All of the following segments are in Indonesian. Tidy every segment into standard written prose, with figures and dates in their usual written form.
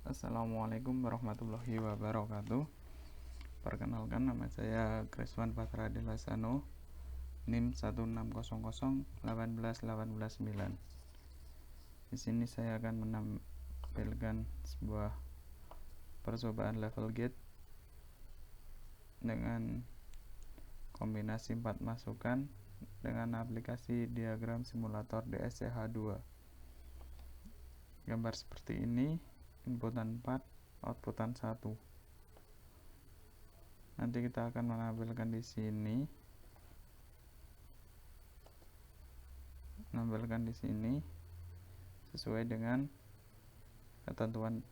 Assalamualaikum warahmatullahi wabarakatuh. Perkenalkan, nama saya Kriswan Patradillasano, NIM 160018189. Di sini saya akan menampilkan sebuah percobaan level gate dengan kombinasi 4 masukan dengan aplikasi diagram simulator DSCH2. Gambar seperti ini, inputan 4, outputan 1. Nanti kita akan menampilkan di sini, sesuai dengan ketentuan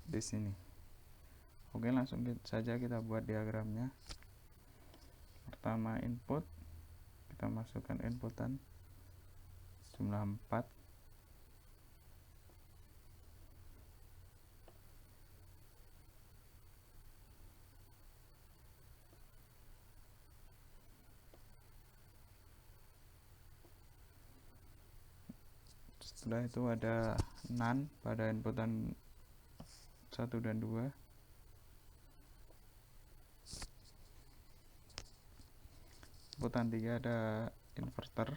di sini. Oke, langsung saja kita buat diagramnya. Pertama, input, kita masukkan inputan jumlah 4. Setelah itu ada NaN pada inputan 1 dan 2. Inputan 3 ada inverter.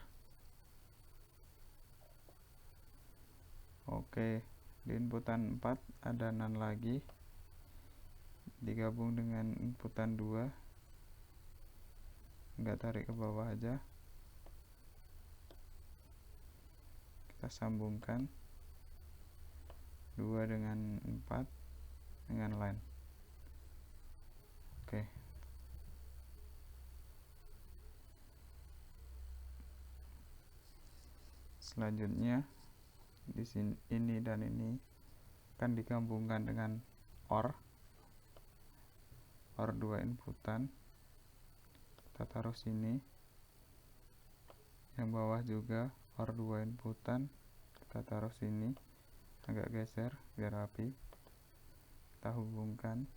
Oke, di inputan 4 ada NaN lagi, digabung dengan inputan 2, enggak tarik ke bawah aja, kita sambungkan 2 dengan 4 dengan line. Oke, selanjutnya di sini, ini dan ini akan digabungkan dengan OR 2 inputan, kita taruh sini. Yang bawah juga OR 2 inputan, kita taruh sini, agak geser biar rapi. Kita hubungkan,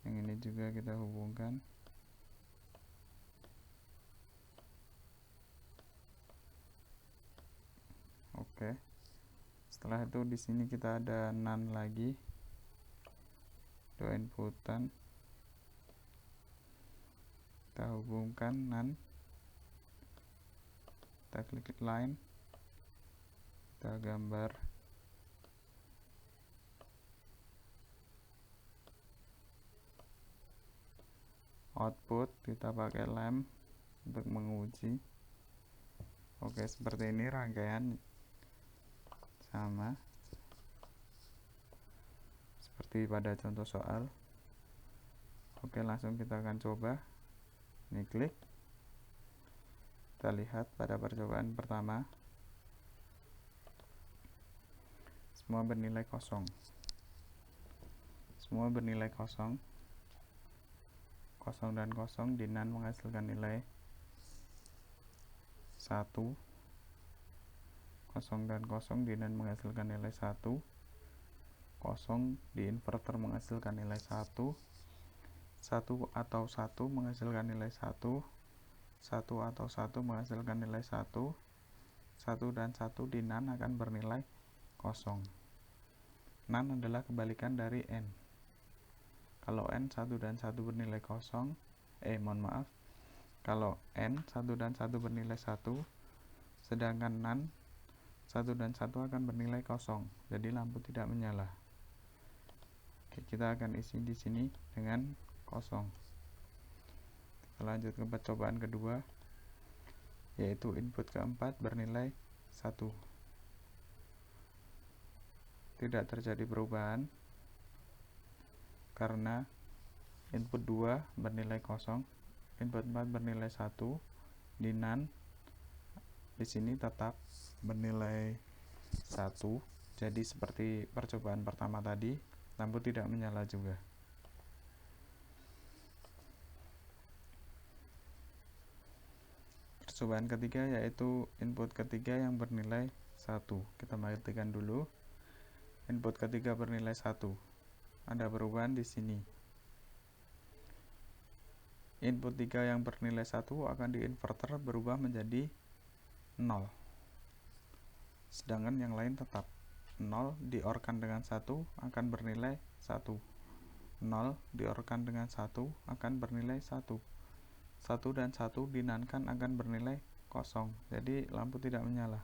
yang ini juga kita hubungkan. Oke, setelah itu di sini kita ada NaN lagi, 2 inputan, kita hubungkan NaN, kita klik line, kita gambar output, kita pakai lem untuk menguji. Oke, seperti ini rangkaian, sama seperti pada contoh soal. Oke, langsung kita akan coba. Ini klik, kita lihat pada percobaan pertama semua bernilai kosong, kosong dan kosong. Di NaN menghasilkan nilai 1, kosong dan kosong di NaN menghasilkan nilai 1, kosong di inverter menghasilkan nilai 1, 1 atau 1 menghasilkan nilai 1, 1 atau 1 menghasilkan nilai 1, 1 dan 1 di NaN akan bernilai kosong. NaN adalah kebalikan dari N. Kalau N 1 dan 1 bernilai kosong, kalau N 1 dan 1 bernilai 1, sedangkan NaN 1 dan 1 akan bernilai kosong, jadi lampu tidak menyala. Oke, kita akan isi di sini dengan kosong. Kita lanjut ke percobaan kedua, yaitu input keempat bernilai 1. Tidak terjadi perubahan karena input 2 bernilai kosong, input 4 bernilai 1, di NaN di sini tetap bernilai 1. Jadi seperti percobaan pertama tadi, lampu tidak menyala juga. Percobaan ketiga yaitu input ketiga yang bernilai 1. Kita matikan dulu. Input ketiga bernilai 1. Ada perubahan di sini. Input 3 yang bernilai 1 akan di inverter berubah menjadi 0. Sedangkan yang lain tetap. 0 diorkan dengan 1 akan bernilai 1. 0 diorkan dengan 1 akan bernilai 1. 1 dan 1 dinankan akan bernilai kosong. Jadi lampu tidak menyala.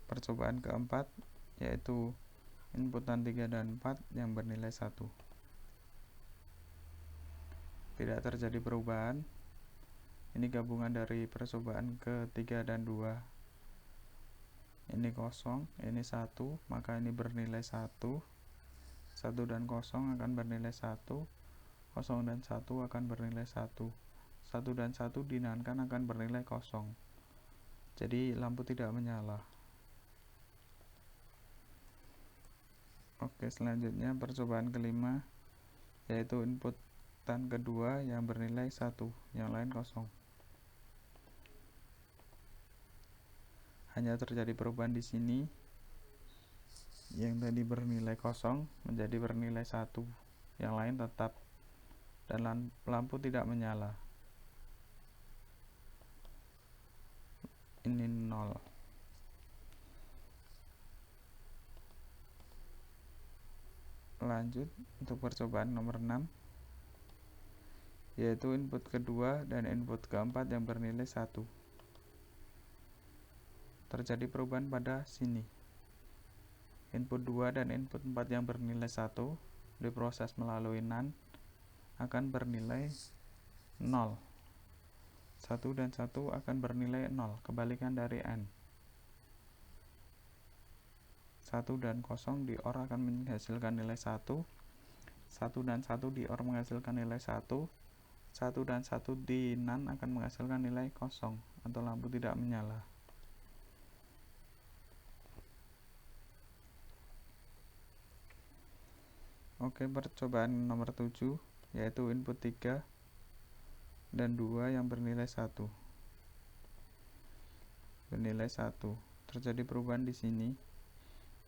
Percobaan keempat yaitu inputan 3 dan 4 yang bernilai 1. Tidak terjadi perubahan. Ini gabungan dari percobaan ke-3 dan 2. Ini kosong, ini 1, maka ini bernilai 1. 1 dan kosong akan bernilai 1. Kosong dan 1 akan bernilai 1. 1 dan 1 dinankan akan bernilai kosong. Jadi lampu tidak menyala. Oke, selanjutnya percobaan kelima yaitu inputan kedua yang bernilai 1, yang lain kosong. Hanya terjadi perubahan di sini. Yang tadi bernilai kosong menjadi bernilai 1, yang lain tetap, dan lampu tidak menyala. Ini 0. Lanjut untuk percobaan nomor 6 yaitu input kedua dan input keempat yang bernilai 1. Terjadi perubahan pada sini. Input 2 dan input 4 yang bernilai 1 diproses melalui NAND akan bernilai 0. 1 dan 1 akan bernilai 0, kebalikan dari N. 1 dan 0 di OR akan menghasilkan nilai 1. 1 dan 1 di OR menghasilkan nilai 1. 1 dan 1 di NAND akan menghasilkan nilai 0 atau lampu tidak menyala. Oke, percobaan nomor 7 yaitu input 3 dan 2 yang bernilai 1. Bernilai 1. Terjadi perubahan di sini,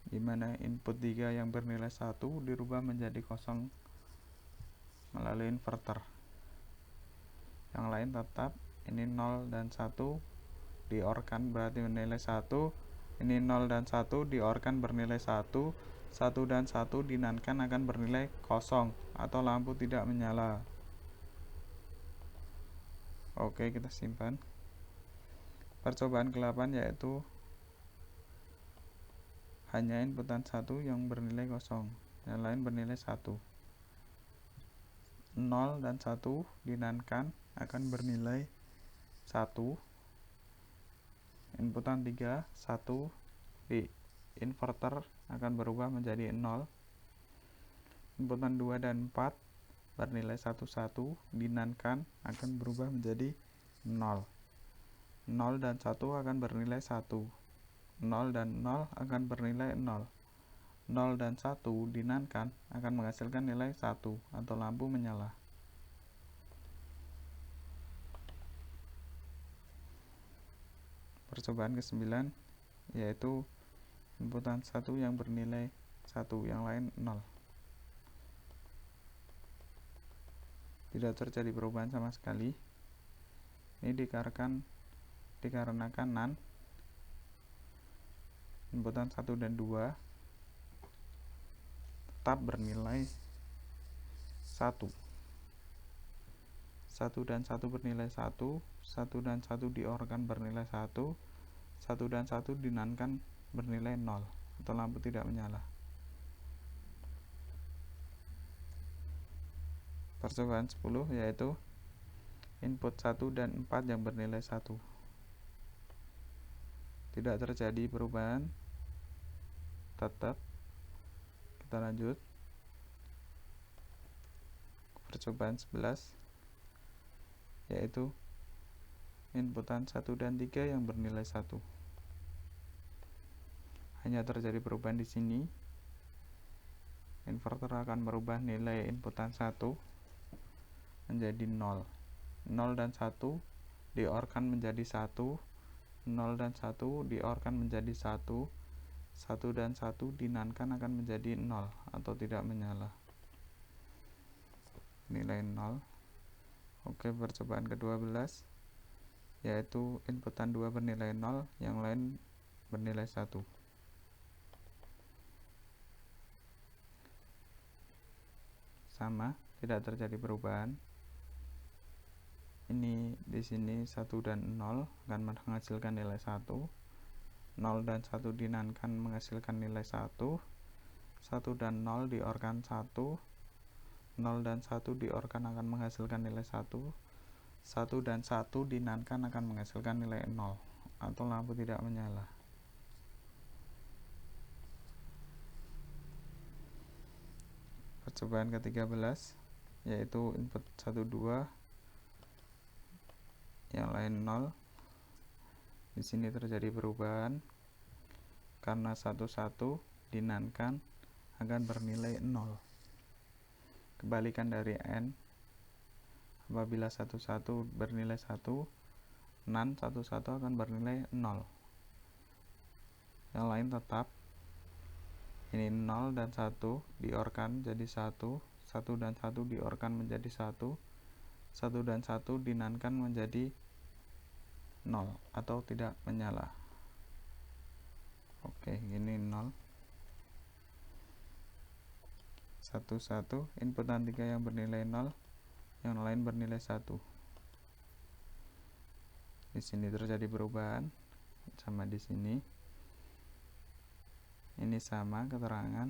di mana input 3 yang bernilai 1 dirubah menjadi 0 melalui inverter. Yang lain tetap, ini 0 dan 1 diorkan berarti bernilai 1. Ini 0 dan 1 diorkan bernilai 1. 1 dan 1 dinankan akan bernilai 0 atau lampu tidak menyala. Oke, kita simpan. Percobaan ke-8 yaitu hanya inputan 1 yang bernilai 0, yang lain bernilai 1. 0 dan 1 dinankan akan bernilai 1. Inputan 3, 1 di inverter akan berubah menjadi 0. Inputan 2 dan 4 bernilai 1, 1 dinankan akan berubah menjadi 0. 0 dan 1 akan bernilai 1. 0 dan 0 akan bernilai 0. 0 dan 1 dinankan akan menghasilkan nilai 1 atau lampu menyala. Percobaan ke-9 yaitu inputan 1 yang bernilai 1, yang lain 0. Tidak terjadi perubahan sama sekali. Ini dikarenakan NAND inputan 1 dan 2 tetap bernilai 1. 1 dan 1 bernilai 1. 1 dan 1 diorkan bernilai 1. 1 dan 1 dinankan bernilai 0 atau lampu tidak menyala. Percobaan 10 yaitu input 1 dan 4 yang bernilai 1. Tidak terjadi perubahan, tetap. Kita lanjut. Percobaan 11 yaitu inputan 1 dan 3 yang bernilai 1. Hanya terjadi perubahan di sini. Inverter akan merubah nilai inputan 1 menjadi 0. 0 dan 1 diorkan menjadi 1. 0 dan 1 diorkan menjadi 1. 1 dan 1 dinankan akan menjadi 0 atau tidak menyala. Nilai 0. Oke. Oke, percobaan ke-12 yaitu inputan 2 bernilai 0, yang lain bernilai 1. Sama, tidak terjadi perubahan. Ini di sini 1 dan 0 akan menghasilkan nilai 1. 0 dan 1 dinankan menghasilkan nilai 1. 1 dan 0 diorkan 1. 0 dan 1 diorkan akan menghasilkan nilai 1. 1 dan 1 dinankan akan menghasilkan nilai 0 atau lampu tidak menyala. Percobaan ke-13 yaitu input 1 2 yang lain 0. Di sini terjadi perubahan karena 1 1 dinankan akan bernilai 0. Kebalikan dari n, apabila 1 1 bernilai 1, nan 1 1 akan bernilai 0. Yang lain tetap. Ini 0 dan 1 diorkan jadi 1, 1 dan 1 diorkan menjadi 1, 1 dan 1 dinankan menjadi 0 atau tidak menyala. Oke, ini 0. 1 1, inputan 3 yang bernilai 0, yang lain bernilai 1. Di sini terjadi perubahan sama di sini. Ini sama keterangan.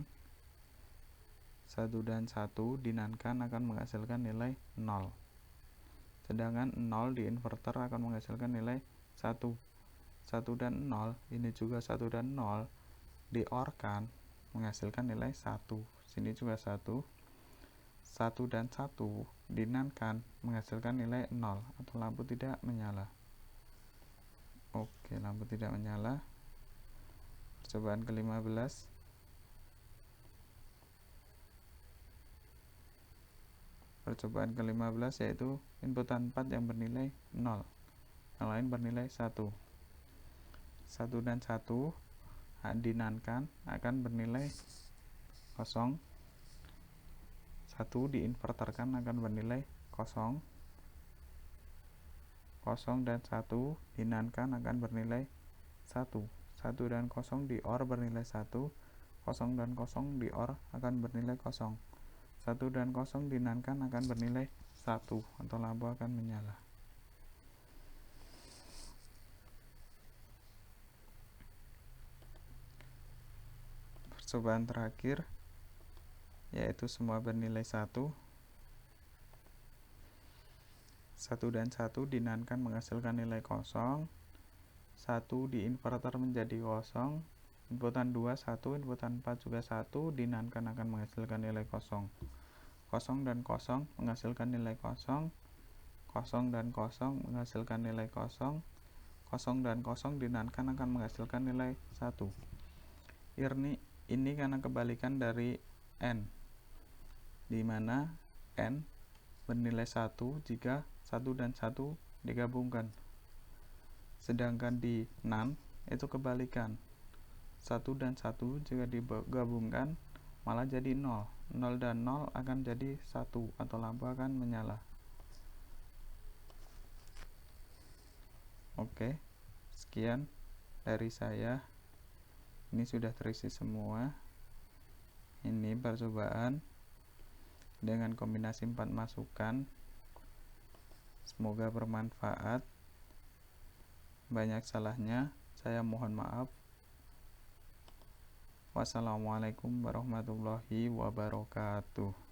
1 dan 1 dinankan akan menghasilkan nilai 0. Sedangkan 0 di inverter akan menghasilkan nilai 1. 1 dan 0, ini juga 1 dan 0 diorkan menghasilkan nilai 1. Sini juga 1. 1 dan 1 dinankan menghasilkan nilai 0 atau lampu tidak menyala. Oke, lampu tidak menyala. Percobaan ke-15 yaitu inputan 4 yang bernilai 0, yang lain bernilai 1. 1 dan 1 dinankan akan bernilai 0. 1 diinverterkan akan bernilai 0. 0 dan 1 dinankan akan bernilai 1. 1 dan 0 dior bernilai 1. 0 dan 0 dior akan bernilai 0. 1 dan 0 dinankan akan bernilai 1 atau lampu akan menyala. Percobaan terakhir yaitu semua bernilai 1. 1 dan 1 dinankan menghasilkan nilai 0. 1 diinverter menjadi 0. Inputan 2 1, inputan 4 juga 1, dinankan akan menghasilkan nilai 0. 0 dan 0 menghasilkan nilai 0. 0 dan 0 menghasilkan nilai 0. 0 dan 0 dinankan akan menghasilkan nilai 1. Ini karena kebalikan dari n, di mana n bernilai 1 jika 1 dan 1 digabungkan. Sedangkan di nan itu kebalikan. 1 dan 1 jika digabungkan malah jadi 0. 0 dan 0 akan jadi 1 atau lampu akan menyala. Oke, sekian dari saya. Ini sudah terisi semua. Ini percobaan dengan kombinasi 4 masukan. Semoga bermanfaat. Banyak salahnya, saya mohon maaf. Wassalamualaikum warahmatullahi wabarakatuh.